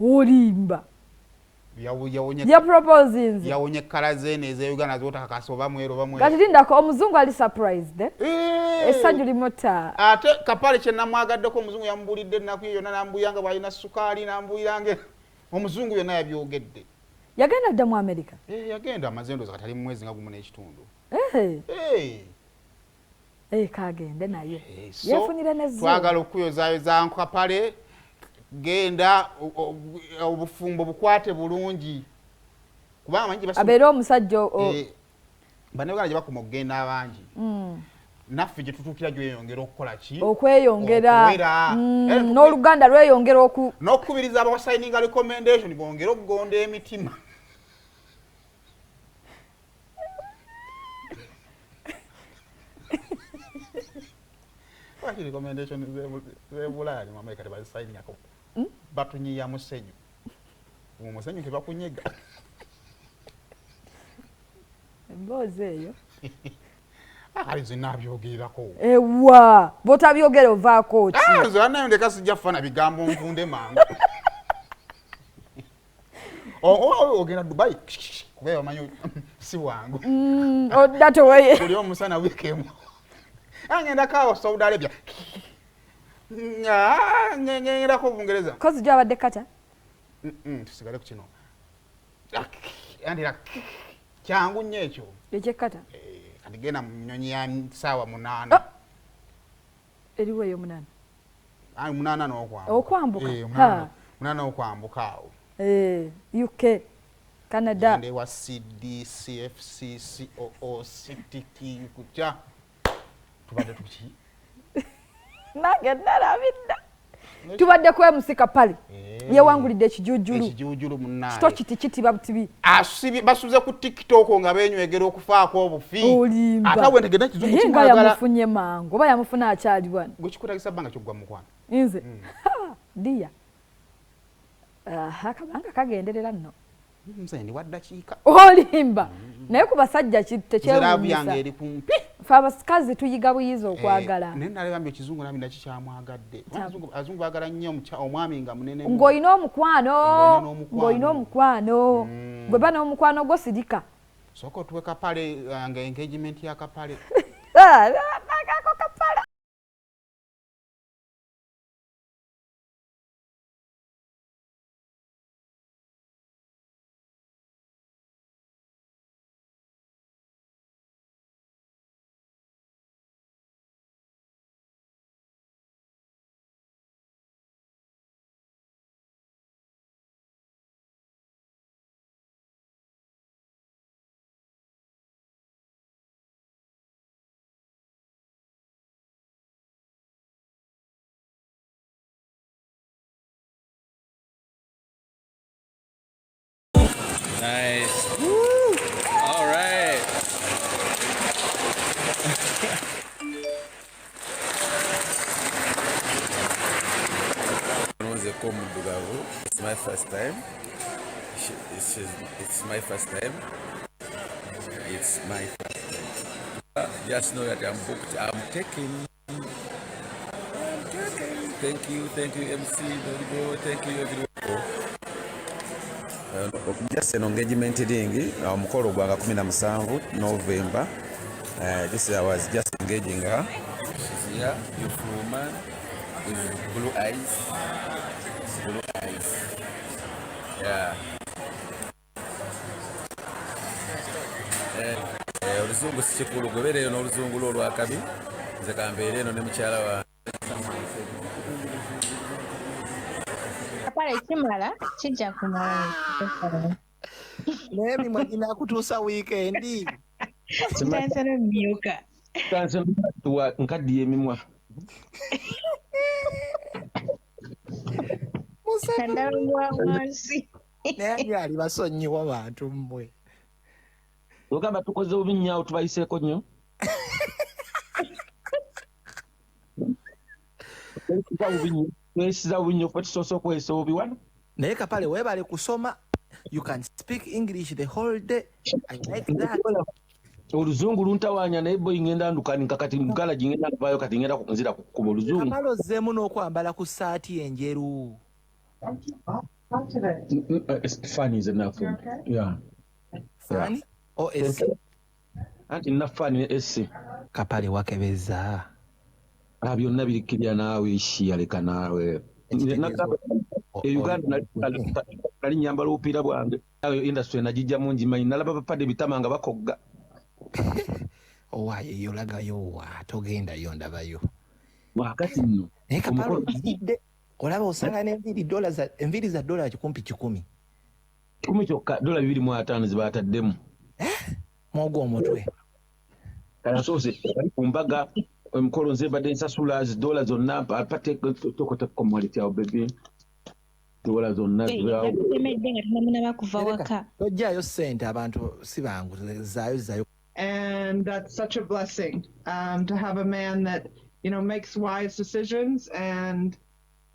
olimba ya proposing yawonye kala zene ze Uganda zota kasoba mwero kati lindako omuzungu ali surprised essanyu limota ate Kapale kye namwagaddeko omuzungu yambulidde naku yonna nambuyanga bwalina sukaali nambuyirange omuzungu yonna yabyogedde yagenda dda mu America yagenda amazendoza katali mu mwezi nga gumu n'ekitundu kagende naye yafunire nezo twagala okuyozayoza Kapale genda obufumbo bukwate bulungi kubanga manyi baso abeera omusajja banegana gye bakoma okugenda abangi naffe gye tutuukira gyeyongera okukola ki okweyongera n'oluganda lweyongera n'okukubiriza abasayininga recommendation bongera okugonda emitima Waki recommendation zebulaali mu America tebazisayininga ko batunyiya musenyu umusenyu tebakunyega emboozi eyo ali zinabyogerako ewa botabyogera ovaako ki nze anayo ndeka sijja fana bigambo nvunde mangu ogenda Dubai kubera omanyi si wangu odatowe buli omusana wikemu angenda kawo Saudi Arabia ngenda ko Bungereza kozi jwa badde kata tusigale ku kino andira kyangu nnyo ekyo ekyekata kati genda mu nnyonyi ya ssaawa 8 eriwo eyo 8 8 n'okwambuka okwambuka 8 okwambuka awo UK Canada nde wa CDC FCC CTK kutya tubadde tuki nange nalabidda tubadde ku MC Kapale yewangulidde ekijujulu munnaye kito kiti kitiba butibi asibi basuze ku TikTok nga benywegera okufaako obufi atawe ntegenda kizungu kimagala yamufunye mangu oba yamufuna akyali bwana gukikutagisa banga kyogwa mukwana nze dia kabanga kagenderera nno nze ndi waddakiika olimba naye ku basajja tekyewuunyisa yange eri kumpi fe abasikazi tuyiga buyizi okwagala naye nalebambye ekizungu nami naki kyamwagadde abazungu baagala nnyo omwami nga munene ng'olina omukwano gwe ba n'omukwano gwo sirika sooka otuwe Kapale nga engagement ya Kapale Kapale Nice. Woo! All right. It's my first time. It's my first time. It's my first time. Just know that I'm booked. I'm taking. Thank you, MC Doribo. Thank you, everyone. Just an engagement ring. Mukolo gwanga 17 November. This I was just engaging her. She's here, beautiful woman with blue eyes. Blue eyes. Yeah. Oluzungu si kikulu gobereyo n'oluzungu olwakabi nze kambeere eno ne mukyala wa Kapale kimala kijja kumala naye mimwe ginakutuusa wiikendi kitansana myuka tansana nkaddiye emimwa kandalwa wansi naye byali basonyiwa bantu mmwe ogamba tukoze bubi nnyo tubayiseeko nnyo twesiza bubi nnyo ffe tusoose okweyisa obubi wano naye Kapale weebale kusoma. You can speak English the whole day. I like that. oluzungu luntawaanya naye boyi ngenda ndukanika kati mugala gingenda nvaayo kati ngenda nzira kukuba oluzungu Kapale ozzeemu n'okwambala ku ssaati enjeru. Funny is enough. Yeah. Funny or esse? Anti enough funny esse. Kapale wakebeza. Byonna birikirya naawe ishiya leka naawe. Uganda nali nyambala obupiira bwange ayo industry nagijjamu njimanyi nalaba bapadde bitama nga bakogga. Owaye yolagayo wa togendayo ndabayo. Wakati nno naye Kapale ozidde olaba osanga enviiri za dola kikumpi 10. 10 kyokka $250 zibaataddemu. Mwogo omutwe. Kala soose ku mbaga emikolo nze badde nsasula $dola zonna apate tokota commodity awo baby. $dola zonna zibaawo. Temedde nga tunamuna bakuva waka. Tojjaayo ssente abantu si bangu zaayo. And that's such a blessing to have a man that, you know, makes wise decisions. And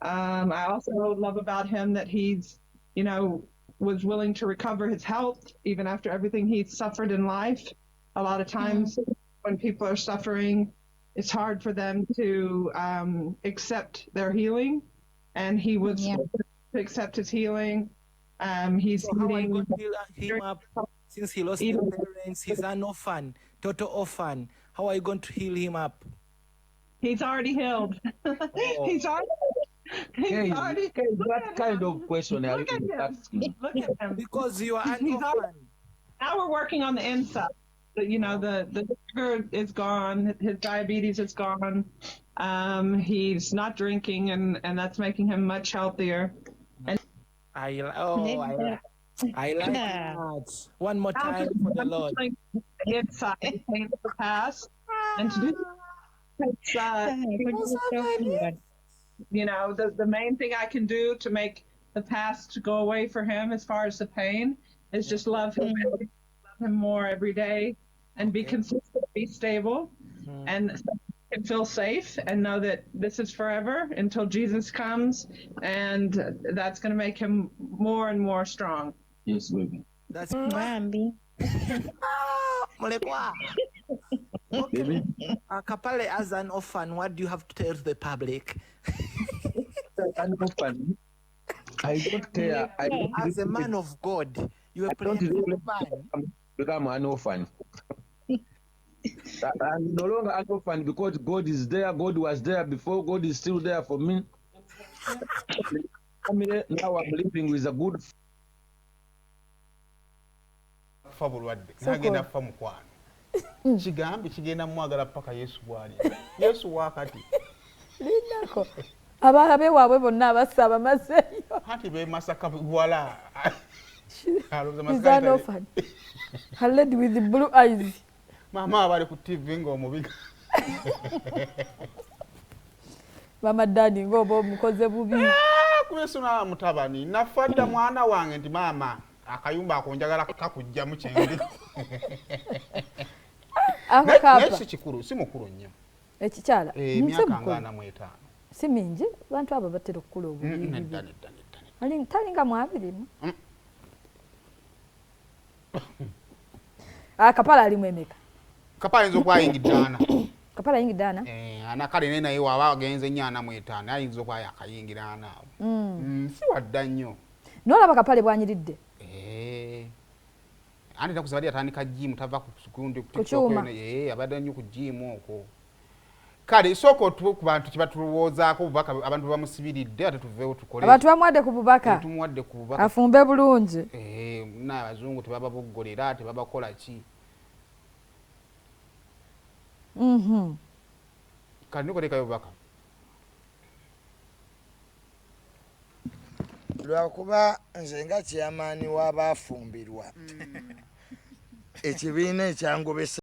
I also love about him that he's, you know, was willing to recover his health even after everything he's suffered in life. A lot of times when people are suffering, it's hard for them to accept their healing. And he was able to accept his healing. He's so how are you going to heal him up? Since he lost his parents, he's an orphan, total orphan. How are you going to heal him up? He's already healed. He's already. What kind of question are you asking? Look at him. Because you are an orphan. Now we're working on the inside. You know, the sugar is gone. His diabetes is gone. He's not drinking, and that's making him much healthier. And I like that. One more time for the Lord. The inside, pain of the past, and to do you know, the main thing I can do to make the past go away for him as far as the pain is just love him more every day and be consistent, be stable, and so he can feel safe and know that this is forever until Jesus comes, and that's going to make him more and more strong. Yes, baby. That's Bambi. Mulekwa. Okay. Kapale, as an orphan, what do you have to tell the public? An orphan. I don't care. As a man of God, you are playing man. Become an orphan. I'm no longer an orphan because God is there. God was there before. God is still there for me. Now I'm living with a good. Fabulwadde nagenda fa mukwano kigambi kigenda mwagala paka Yesu bwali Yesu wakati linako ababe waabwe bonna abasaba maseyo hati be masaka bwala He's often a lady with the blue eyes. Mama abali ku TV ng'omubiga Mama daddy ngobo mukoze bubi kubesuna mutabani nafadda mwana wange ndi mama akayumba akonjagala kakujja mu kyendi akakapa nesi kikulu si mukulu nnyo ekikyala myaka ngana mu 5 si mingi bantu abo batera okukula obubi ali talinga mu 2 Kapale ali mwemeka Kapale nzo kwa yingidana Kapale yingidana anakale ne naye waba agenze nnyana mu 5 ayinzo kwa yakayingirana si wadda nnyo nolaba Kapale bwanyiridde andi takuzabadi atandika gym tava ku sukundi kuchuma abadde nnyo ku gym okwo kale soko tu ku bantu kibatuwozaako bubaka abantu bamusibiridde ate tuveewo tukole abantu bamwadde ku bubaka tumwadde ku bubaka afumbe bulungi na abazungu tebaba boggolera tebabakola ki kale nikolekayo bubaka lwakuba nze nga kyamaani w'abaafumbirwa ekibiina ekyangobesa